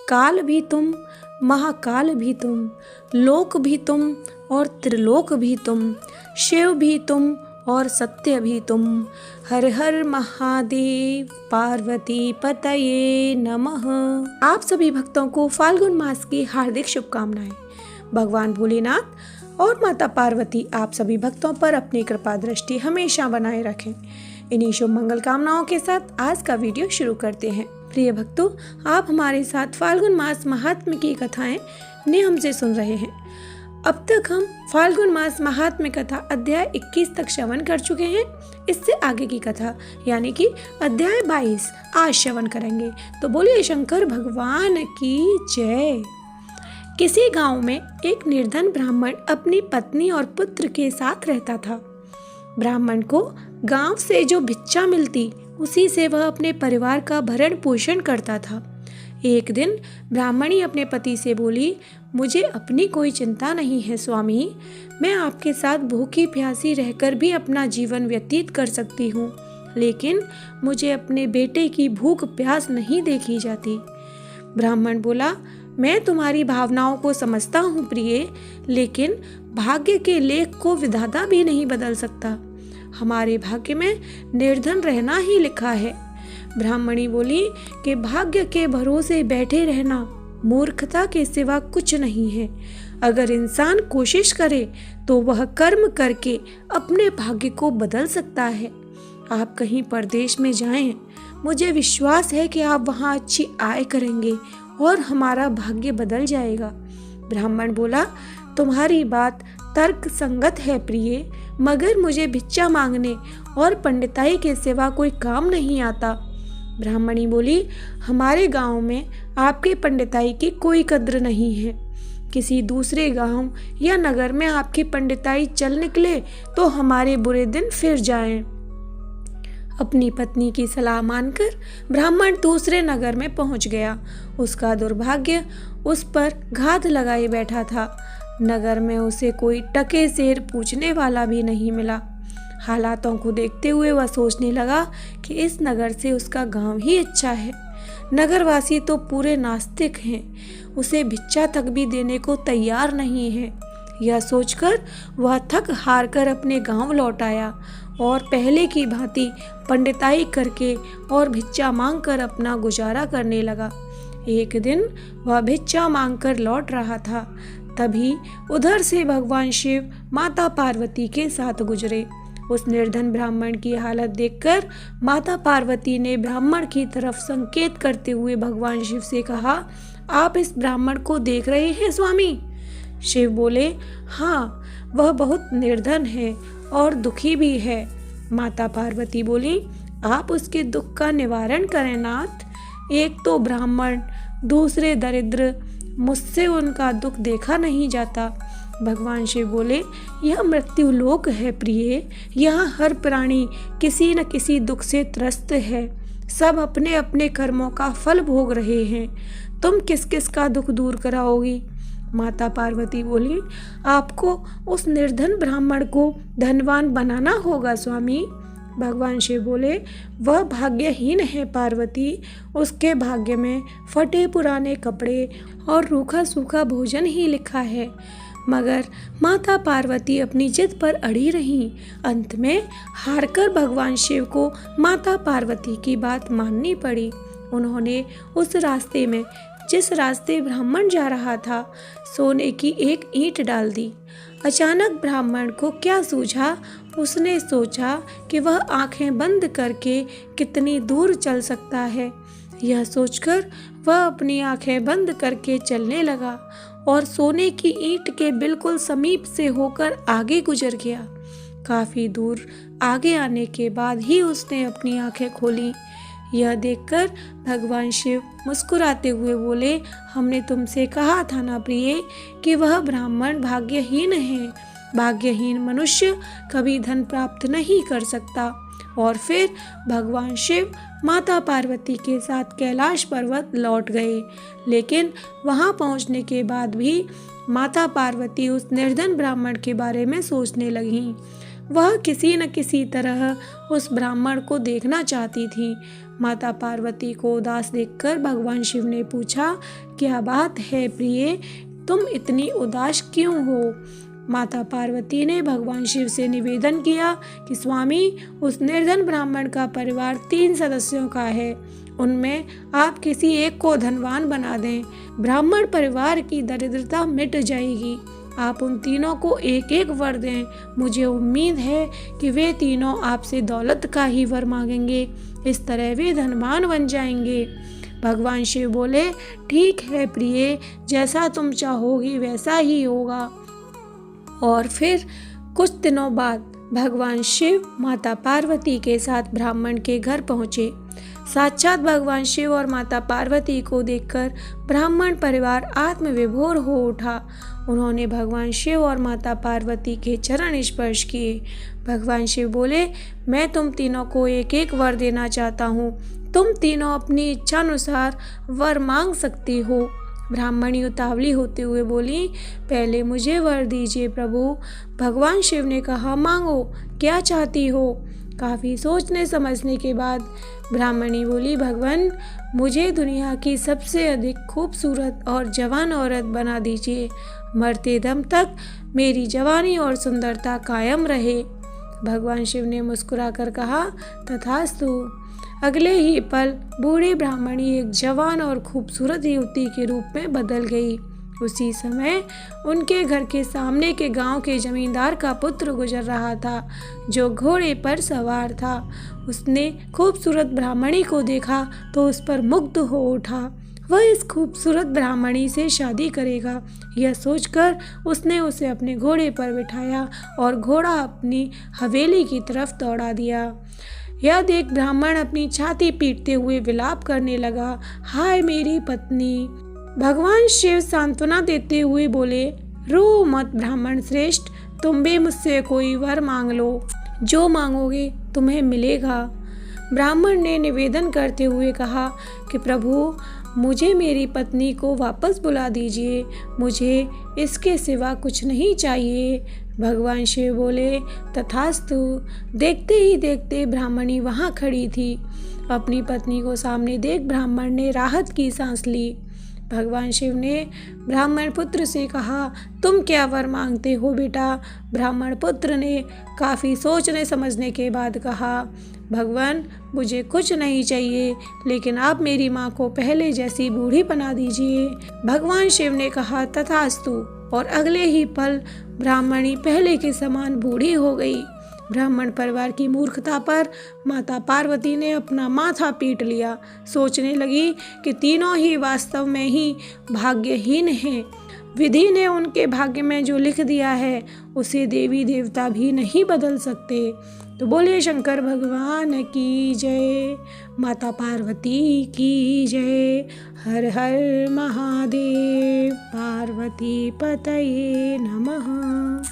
काल भी तुम, महाकाल भी तुम, लोक भी तुम और त्रिलोक भी तुम, शिव भी तुम और सत्य भी तुम। हर हर महादेव, पार्वती पतये नमः। आप सभी भक्तों को फाल्गुन मास की हार्दिक शुभकामनाएं। भगवान भोलेनाथ और माता पार्वती आप सभी भक्तों पर अपनी कृपा दृष्टि हमेशा बनाए रखें। इन्हीं शुभ मंगल कामनाओं के साथ आज का वीडियो शुरू करते हैं। प्रिय भक्तों, आप हमारे साथ फाल्गुन मास महात्म्य की कथाएं नियम से सुन रहे हैं। अब तक हम फाल्गुन मास महात्म्य कथा अध्याय 21 तक श्रवण कर चुके हैं। इससे आगे की कथा यानी कि अध्याय 22 आज श्रवण करेंगे। तो बोलिए शंकर भगवान की जय। किसी गांव में एक निर्धन ब्राह्मण अपनी पत्नी और पुत्र के साथ रहता था। ब्राह्मण को गांव से जो भिक्षा मिलती उसी से वह अपने परिवार का भरण पोषण करता था। एक दिन ब्राह्मणी अपने पति से बोली, मुझे अपनी कोई चिंता नहीं है स्वामी, मैं आपके साथ भूखी प्यासी रहकर भी अपना जीवन व्यतीत कर सकती हूँ, लेकिन मुझे अपने बेटे की भूख प्यास नहीं देखी जाती। ब्राह्मण बोला, मैं तुम्हारी भावनाओं को समझता हूँ प्रिय, लेकिन भाग्य के लेख को विधाता भी नहीं बदल सकता। हमारे भाग्य में निर्धन रहना ही लिखा है। ब्राह्मणी बोली कि भाग्य के भरोसे बैठे रहना मूर्खता के सिवा कुछ नहीं है। अगर इंसान कोशिश करे तो वह कर्म करके अपने भाग्य को बदल सकता है। आप कहीं परदेश में जाएं, मुझे विश्वास है कि आप वहां अच्छी आय करेंगे और हमारा भाग्य बदल जाएगा। ब्राह्मण बोला, तुम्हारी बात तर्क संगत है प्रिय, मगर मुझे भिक्षा मांगने और पंडिताई के सिवा कोई काम नहीं आता। ब्राह्मणी बोली, हमारे गांव में आपके पंडिताई की कोई कद्र नहीं है। किसी दूसरे गांव या नगर में आपकी पंडिताई चल निकले तो हमारे बुरे दिन फिर जाएं। अपनी पत्नी की सलाह मानकर ब्राह्मण दूसरे नगर में पहुंच गया। उसका दुर्भाग्य उस पर घात लगाए बैठा था। नगर में उसे कोई टके सेर पूछने वाला भी नहीं मिला। हालातों को देखते हुए वह सोचने लगा कि इस नगर से उसका गांव ही अच्छा है। नगरवासी तो पूरे नास्तिक हैं, उसे भिक्षा तक भी देने को तैयार नहीं है। यह सोचकर वह थक हार कर अपने गांव लौट आया और पहले की भांति पंडिताई करके और भिक्षा मांगकर अपना गुजारा करने लगा। एक दिन वह भिक्षा मांगकर लौट रहा था, तभी उधर से भगवान शिव माता पार्वती के साथ गुजरे। उस निर्धन ब्राह्मण की हालत देखकर माता पार्वती ने ब्राह्मण की तरफ संकेत करते हुए भगवान शिव से कहा, आप इस ब्राह्मण को देख रहे हैं स्वामी? शिव बोले, हाँ, वह बहुत निर्धन है और दुखी भी है। माता पार्वती बोली, आप उसके दुख का निवारण करें नाथ। एक तो ब्राह्मण, दूसरे दरिद्र, मुझसे उनका दुख देखा नहीं जाता। भगवान शिव बोले, यह मृत्यु लोक है प्रिय, यहाँ हर प्राणी किसी न किसी दुख से त्रस्त है। सब अपने अपने कर्मों का फल भोग रहे हैं। तुम किस किस का दुख दूर कराओगी? माता पार्वती बोली, आपको उस निर्धन ब्राह्मण को धनवान बनाना होगा स्वामी। भगवान शिव बोले, वह भाग्यहीन है पार्वती, उसके भाग्य में फटे पुराने कपड़े और रूखा सूखा भोजन ही लिखा है। मगर माता पार्वती अपनी जिद पर अड़ी रहीं। अंत में हारकर भगवान शिव को माता पार्वती की बात माननी पड़ी। उन्होंने उस रास्ते में, जिस रास्ते ब्राह्मण जा रहा था, सोने की एक ईंट डाल दी। अचानक ब्राह्मण को क्या सूझा? उसने सोचा कि वह आंखें बंद करके कितनी दूर चल सकता है। यह सोचकर वह अपनी आंखें बंद करके चलने लगा और सोने की ईंट के बिल्कुल समीप से होकर आगे गुजर गया। काफी दूर आगे आने के बाद ही उसने अपनी आंखें खोली। यह देखकर भगवान शिव मुस्कुराते हुए बोले, हमने तुमसे कहा था ना प्रिय कि वह ब्राह्मण भाग्यहीन है। भाग्यहीन मनुष्य कभी धन प्राप्त नहीं कर सकता। और फिर भगवान शिव माता पार्वती के साथ कैलाश पर्वत लौट गए। लेकिन वहां पहुंचने के बाद भी माता पार्वती उस निर्धन ब्राह्मण के बारे में सोचने लगीं। वह किसी न किसी तरह उस ब्राह्मण को देखना चाहती थी। माता पार्वती को उदास देखकर भगवान शिव ने पूछा, क्या बात है प्रिय, तुम इतनी उदास क्यों हो? माता पार्वती ने भगवान शिव से निवेदन किया कि स्वामी, उस निर्धन ब्राह्मण का परिवार 3 सदस्यों का है, उनमें आप किसी एक को धनवान बना दें, ब्राह्मण परिवार की दरिद्रता मिट जाएगी। आप उन तीनों को एक एक वर दें। मुझे उम्मीद है कि वे तीनों आपसे दौलत का ही वर मांगेंगे, इस तरह वे धनवान बन जाएंगे। भगवान शिव बोले, ठीक है प्रिय, जैसा तुम चाहोगी वैसा ही होगा। और फिर कुछ दिनों बाद भगवान शिव माता पार्वती के साथ ब्राह्मण के घर पहुँचे। साक्षात भगवान शिव और माता पार्वती को देखकर ब्राह्मण परिवार आत्मविभोर हो उठा। उन्होंने भगवान शिव और माता पार्वती के चरण स्पर्श किए। भगवान शिव बोले, मैं तुम तीनों को एक एक वर देना चाहता हूँ, तुम तीनों अपनी इच्छा अनुसार वर मांग सकती हो। ब्राह्मणी उतावली होते हुए बोली, पहले मुझे वर दीजिए प्रभु। भगवान शिव ने कहा, मांगो, क्या चाहती हो? काफ़ी सोचने समझने के बाद ब्राह्मणी बोली, भगवान, मुझे दुनिया की सबसे अधिक खूबसूरत और जवान औरत बना दीजिए, मरते दम तक मेरी जवानी और सुंदरता कायम रहे। भगवान शिव ने मुस्कुराकर कहा, तथास्तु। अगले ही पल बूढ़ी ब्राह्मणी एक जवान और खूबसूरत युवती के रूप में बदल गई। उसी समय उनके घर के सामने के गांव के जमींदार का पुत्र गुजर रहा था, जो घोड़े पर सवार था। उसने खूबसूरत ब्राह्मणी को देखा तो उस पर मुग्ध हो उठा। वह इस खूबसूरत ब्राह्मणी से शादी करेगा, यह सोचकर उसने उसे अपने घोड़े पर बिठाया और घोड़ा अपनी हवेली की तरफ दौड़ा दिया। यह देख ब्राह्मण अपनी छाती पीटते हुए विलाप करने लगा, हाय मेरी पत्नी। भगवान शिव सांत्वना देते हुए बोले, रो मत ब्राह्मण श्रेष्ठ, तुम भी मुझसे कोई वर मांग लो, जो मांगोगे तुम्हें मिलेगा। ब्राह्मण ने निवेदन करते हुए कहा कि प्रभु, मुझे मेरी पत्नी को वापस बुला दीजिए, मुझे इसके सिवा कुछ नहीं चाहिए। भगवान शिव बोले, तथास्तु। देखते ही देखते ब्राह्मणी वहाँ खड़ी थी। अपनी पत्नी को सामने देख ब्राह्मण ने राहत की सांस ली। भगवान शिव ने ब्राह्मण पुत्र से कहा, तुम क्या वर मांगते हो बेटा? ब्राह्मण पुत्र ने काफ़ी सोचने समझने के बाद कहा, भगवान, मुझे कुछ नहीं चाहिए, लेकिन आप मेरी माँ को पहले जैसी बूढ़ी बना दीजिए। भगवान शिव ने कहा, तथास्तु। और अगले ही पल ब्राह्मणी पहले के समान बूढ़ी हो गई। ब्राह्मण परिवार की मूर्खता पर माता पार्वती ने अपना माथा पीट लिया। सोचने लगी कि तीनों ही वास्तव में ही भाग्यहीन हैं। विधि ने उनके भाग्य में जो लिख दिया है उसे देवी देवता भी नहीं बदल सकते। तो बोले शंकर भगवान की जय, माता पार्वती की जय। हर हर महादेव, पार्वती पतये नमः।